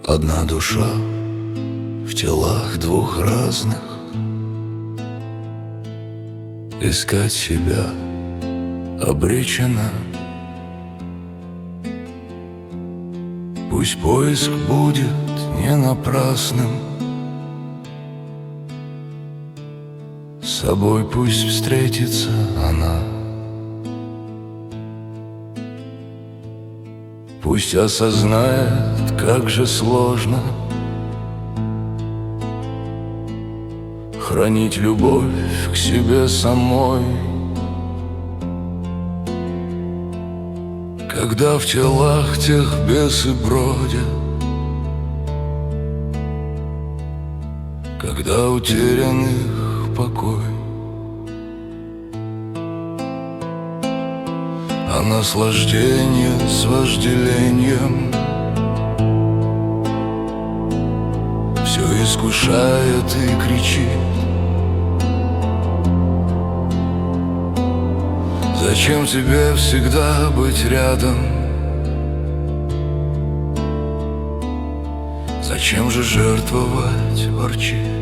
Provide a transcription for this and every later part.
Одна душа в телах двух разных. Искать себя обречена. Пусть поиск будет не напрасным, с собой пусть встретится она. Пусть осознает, как же сложно хранить любовь к себе самой, когда в телах тех бесы бродят, когда утерян их покой. А наслаждение с вожделением все искушает и кричит: зачем тебе всегда быть рядом? Зачем же жертвовать, ворчит?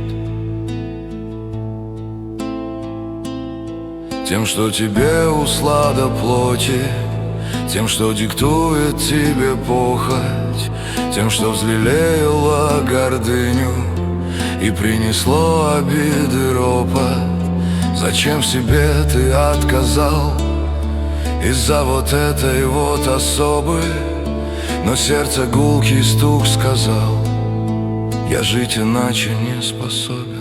Тем, что тебе услада плоти, тем, что диктует тебе похоть, тем, что взлелеяло гордыню и принесло обиды ропот. Зачем себе ты отказал из-за вот этой вот особы? Но сердце гулкий стук сказал: я жить иначе не способен.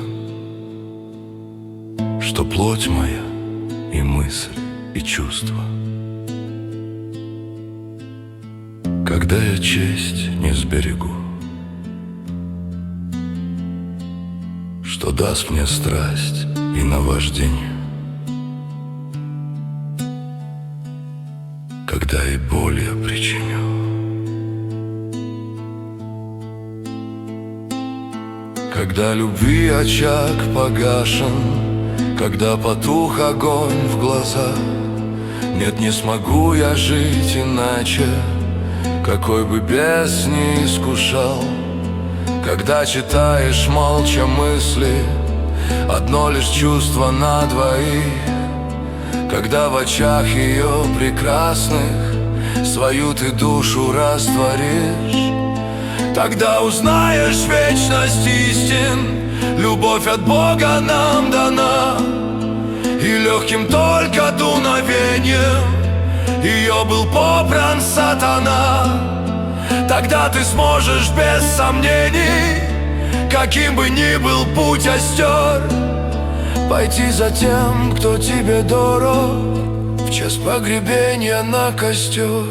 Что плоть моя и мысль, и чувства, когда я честь не сберегу, что даст мне страсть и наваждение, когда и боль я причиню. Когда любви очаг погашен, когда потух огонь в глазах, нет, не смогу я жить иначе, какой бы бес ни искушал. Когда читаешь молча мысли, одно лишь чувство на двоих, когда в очах ее прекрасных свою ты душу растворишь, тогда узнаешь вечность истин. Любовь от Бога нам дана, и легким только дуновением ее был попран сатана. Тогда ты сможешь без сомнений, каким бы ни был путь остер, пойти за тем, кто тебе дорог, в час погребения на костер.